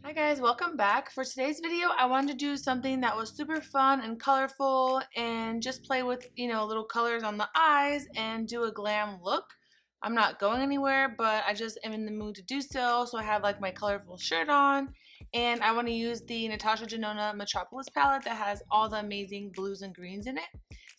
Hi guys, welcome back. For today's video, I wanted to do something that was super fun and colorful and just play with, little colors on the eyes and do a glam look. I'm not going anywhere, but I just am in the mood to do so. So I have like my colorful shirt on and I want to use the Natasha Denona Metropolis palette that has all the amazing blues and greens in it.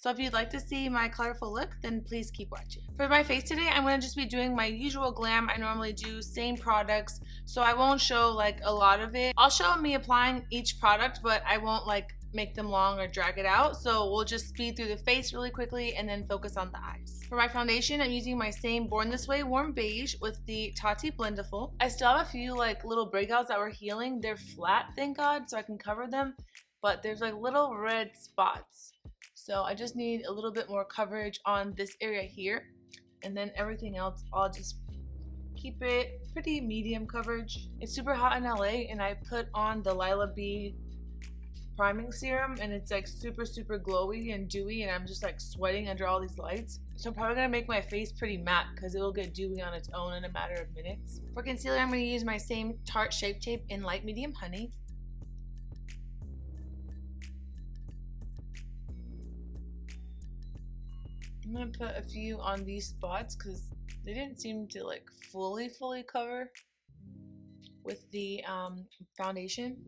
So if you'd like to see my colorful look, then please keep watching. For my face today, I'm going to just be doing my usual glam I normally do, same products, so I won't show like a lot of it. I'll show me applying each product, but I won't like make them long or drag it out, so we'll just speed through the face really quickly and then focus on the eyes. For my foundation, I'm using my same Born This Way Warm Beige with the Tati Blendiful. I still have a few like little breakouts that were healing. They're flat, thank God, so I can cover them, but there's like little red spots. So I just need a little bit more coverage on this area here, and then everything else I'll just keep it pretty medium coverage. It's super hot in LA and I put on the Lila B priming serum and it's like super glowy and dewy and I'm just like sweating under all these lights. So I'm probably gonna make my face pretty matte because it will get dewy on its own in a matter of minutes. For concealer, I'm gonna use my same Tarte Shape Tape in Light Medium Honey. I'm gonna put a few on these spots because they didn't seem to like fully cover with the foundation.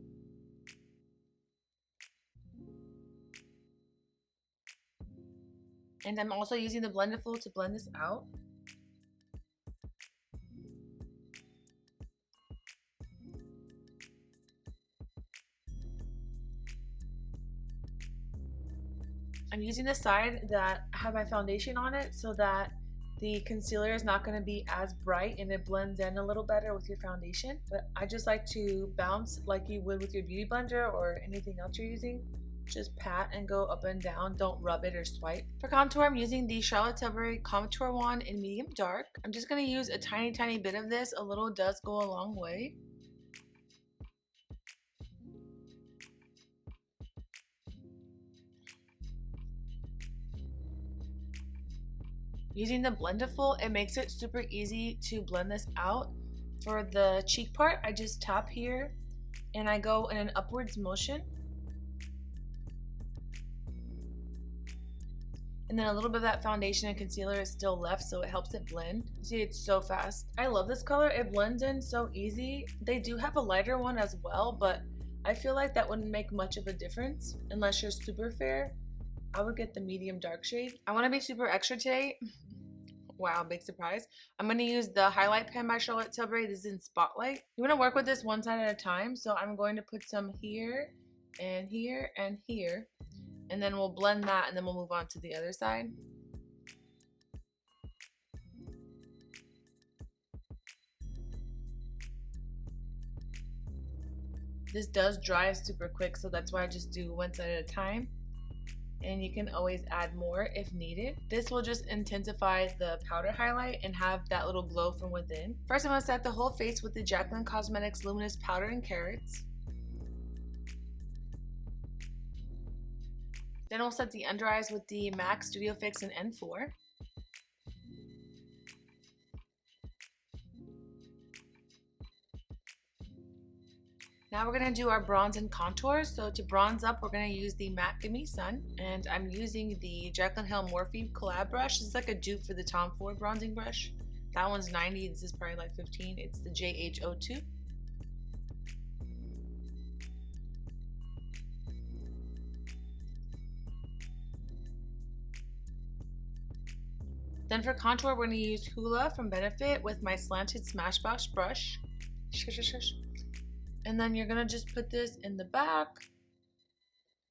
And I'm also using the Blendiful to blend this out. I'm using the side that I have my foundation on it so that the concealer is not going to be as bright and it blends in a little better with your foundation. But I just like to bounce like you would with your beauty blender or anything else you're using. Just pat and go up and down. Don't rub it or swipe. For contour, I'm using the Charlotte Tilbury Contour Wand in medium dark. I'm just going to use a tiny bit of this. A little does go a long way. Using the Blendiful, it makes it super easy to blend this out. For the cheek part, I just tap here and I go in an upwards motion. And then a little bit of that foundation and concealer is still left, so it helps it blend. See, it's so fast. I love this color. It blends in so easy. They do have a lighter one as well, but I feel like that wouldn't make much of a difference unless you're super fair. I would get the medium dark shade. I want to be super extra today. Wow, big surprise. I'm going to use the highlight pen by Charlotte Tilbury. This is in Spotlight. You want to work with this one side at a time, so I'm going to put some here and here and here. And then we'll blend that and then we'll move on to the other side. This does dry super quick, so that's why I just do one side at a time. And you can always add more if needed. This will just intensify the powder highlight and have that little glow from within. First, I'm going to set the whole face with the Jaclyn Cosmetics Luminous Powder in Carrots. Then we'll set the under eyes with the MAC Studio Fix in N4. Now we're going to do our bronze and contour. So to bronze up, we're going to use the MAC Gimme Sun. And I'm using the Jaclyn Hill Morphe collab brush. This is like a dupe for the Tom Ford bronzing brush. That one's 90, this is probably like 15. It's the JH02. Then for contour, we're going to use Hoola from Benefit with my slanted Smashbox brush. And then you're going to just put this in the back,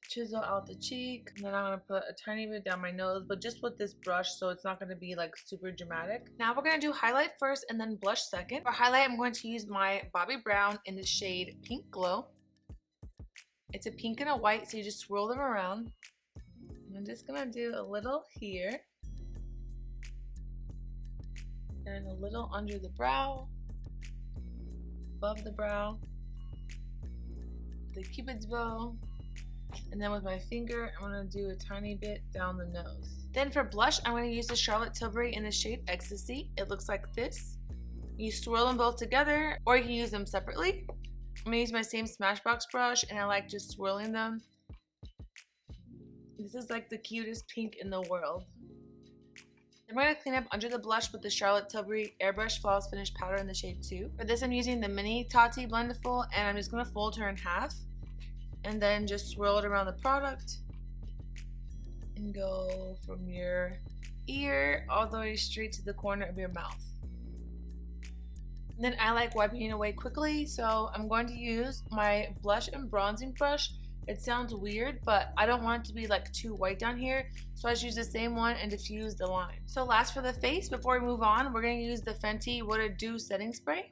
chisel out the cheek, and then I'm going to put a tiny bit down my nose, but just with this brush so it's not going to be like super dramatic. Now we're going to do highlight first and then blush second. For highlight, I'm going to use my Bobbi Brown in the shade Pink Glow. It's a pink and a white, so you just swirl them around. And I'm just going to do a little here. And a little under the brow, above the brow, the cupid's bow, and then with my finger I'm going to do a tiny bit down the nose. Then for blush, I'm going to use the Charlotte Tilbury in the shade Ecstasy. It looks like this. You swirl them both together or you can use them separately. I'm gonna use my same Smashbox brush, and I like just swirling them. This is like the cutest pink in the world. Then we're going to clean up under the blush with the Charlotte Tilbury Airbrush Flawless Finish Powder in the shade 2. For this, I'm using the mini Tati Blendful, and I'm just going to fold her in half and then just swirl it around the product and go from your ear all the way straight to the corner of your mouth. And then I like wiping it away quickly, so I'm going to use my blush and bronzing brush. It sounds weird, but I don't want it to be like too white down here, so I just use the same one and diffuse the line. So last for the face, before we move on, we're going to use the Fenty What It Do setting spray.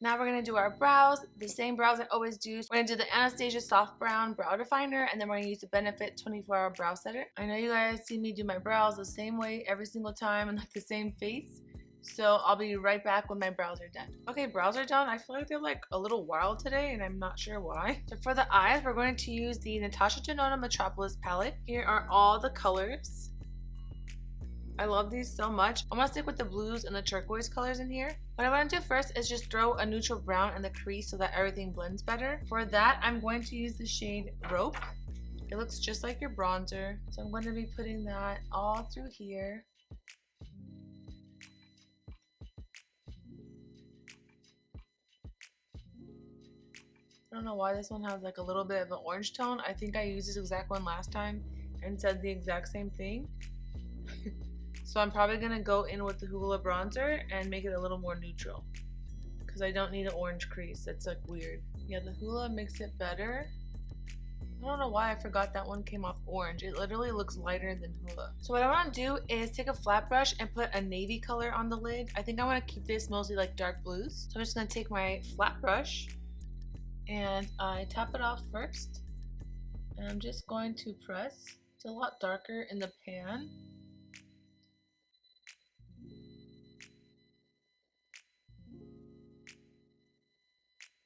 Now we're going to do our brows, the same brows I always do. We're going to do the Anastasia Soft Brown Brow Definer, and then we're going to use the Benefit 24-Hour Brow Setter. I know you guys see me do my brows the same way every single time and like the same face. So I'll be right back when my brows are done. Okay, brows are done. I feel like they're like a little wild today and I'm not sure why. So for the eyes, we're going to use the Natasha Denona Metropolis palette. Here are all the colors. I love these so much. I'm going to stick with the blues and the turquoise colors in here. What I want to do first is just throw a neutral brown in the crease so that everything blends better. For that, I'm going to use the shade Rope. It looks just like your bronzer. So I'm going to be putting that all through here. I don't know why this one has like a little bit of an orange tone. I think I used this exact one last time and said the exact same thing. So I'm probably going to go in with the Hoola bronzer and make it a little more neutral. Because I don't need an orange crease. That's like weird. Yeah, the Hoola makes it better. I don't know why I forgot that one came off orange. It literally looks lighter than Hoola. So what I want to do is take a flat brush and put a navy color on the lid. I think I want to keep this mostly like dark blues. So I'm just going to take my flat brush and I tap it off first, and I'm just going to press. It's a lot darker in the pan.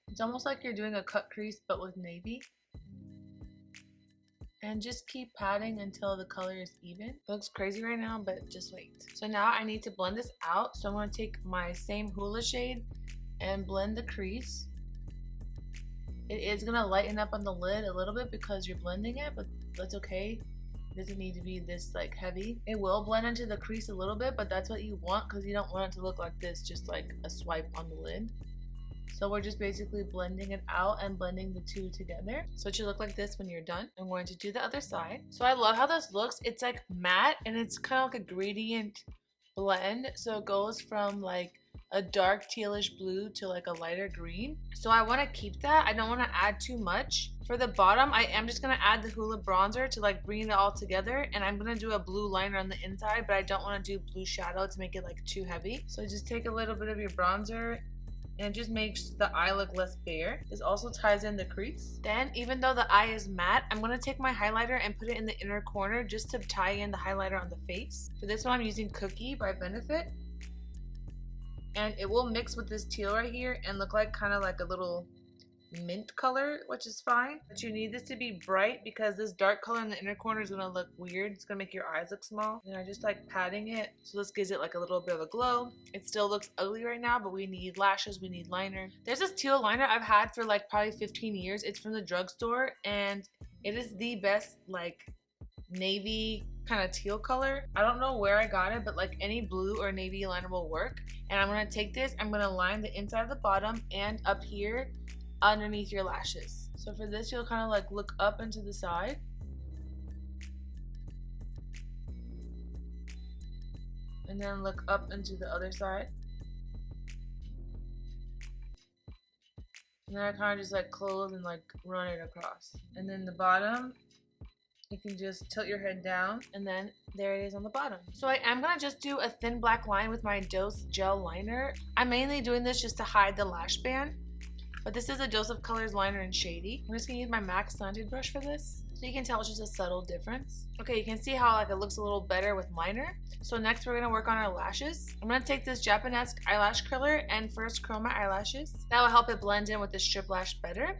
It's almost like you're doing a cut crease but with navy. And just keep patting until the color is even. It looks crazy right now, but just wait. So now I need to blend this out. So I'm going to take my same Hoola shade and blend the crease. It is going to lighten up on the lid a little bit because you're blending it, but that's okay. It doesn't need to be this like heavy. It will blend into the crease a little bit, but that's what you want because you don't want it to look like this, just like a swipe on the lid. So we're just basically blending it out and blending the two together. So it should look like this when you're done. I'm going to do the other side. So I love how this looks. It's like matte and it's kind of like a gradient blend. So it goes from like a dark tealish blue to like a lighter green. So I want to keep that. I don't want to add too much. For the bottom, I am just going to add the Hoola bronzer to like bring it all together, and I'm going to do a blue liner on the inside, but I don't want to do blue shadow to make it like too heavy. So just take a little bit of your bronzer and it just makes the eye look less bare. This also ties in the crease. Then, even though the eye is matte, I'm going to take my highlighter and put it in the inner corner just to tie in the highlighter on the face. For this one, I'm using Cookie by Benefit. And it will mix with this teal right here and look like kind of like a little mint color, which is fine. But you need this to be bright because this dark color in the inner corner is going to look weird. It's going to make your eyes look small. And I just like patting it. So this gives it like a little bit of a glow. It still looks ugly right now, but we need lashes, we need liner. There's this teal liner I've had for like probably 15 years. It's from the drugstore and it is the best like navy kind of teal color. I don't know where I got it, but like any blue or navy liner will work. And I'm going to take this, I'm going to line the inside of the bottom and up here underneath your lashes. So for this, you'll kind of like look up into the side. And then look up into the other side. And then I kind of just like close and like run it across. And then the bottom, you can just tilt your head down and then there it is on the bottom. So I am going to just do a thin black line with my Dose gel liner. I'm mainly doing this just to hide the lash band, but this is a Dose of Colors liner in Shady. I'm just going to use my MAC slanted brush for this. So you can tell it's just a subtle difference. Okay, you can see how like it looks a little better with liner. So next we're going to work on our lashes. I'm going to take this Japanese eyelash curler and first curl my eyelashes. That will help it blend in with the strip lash better.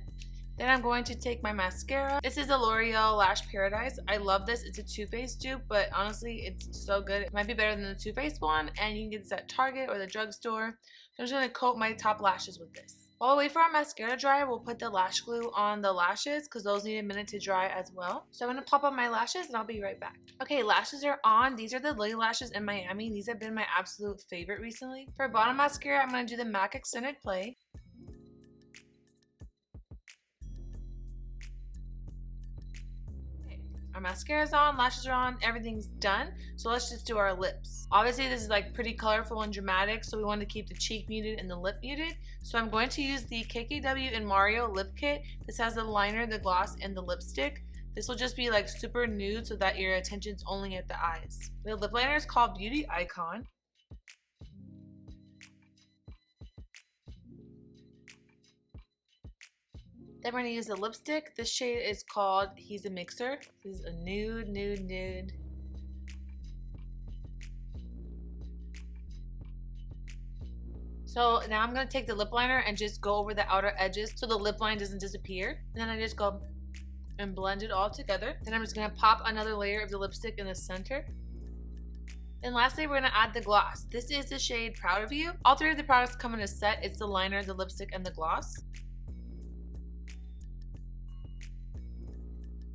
Then I'm going to take my mascara. This is a L'Oreal Lash Paradise. I love this. It's a Too Faced dupe, but honestly, it's so good. It might be better than the Too Faced one, and you can get this at Target or the drugstore. I'm just going to coat my top lashes with this. While we wait for our mascara to dry, we'll put the lash glue on the lashes because those need a minute to dry as well. So I'm going to pop on my lashes and I'll be right back. Okay, lashes are on. These are the Lily Lashes in Miami. These have been my absolute favorite recently. For bottom mascara, I'm going to do the MAC Extended Play. Our mascara's on, lashes are on, everything's done. So let's just do our lips. Obviously this is like pretty colorful and dramatic, so we want to keep the cheek muted and the lip muted. So I'm going to use the KKW and Mario lip kit. This has the liner, the gloss, and the lipstick. This will just be like super nude so that your attention's only at the eyes. The lip liner is called Beauty Icon. Then we're going to use the lipstick. This shade is called He's a Mixer. This is a nude, nude, nude. So now I'm going to take the lip liner and just go over the outer edges so the lip line doesn't disappear. And then I just go and blend it all together. Then I'm just going to pop another layer of the lipstick in the center. And lastly, we're going to add the gloss. This is the shade Proud of You. All three of the products come in a set. It's the liner, the lipstick, and the gloss.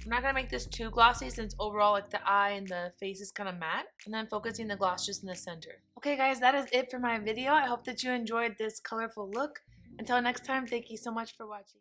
I'm not going to make this too glossy since overall like the eye and the face is kind of matte. And then focusing the gloss just in the center. Okay guys, that is it for my video. I hope that you enjoyed this colorful look. Until next time, thank you so much for watching.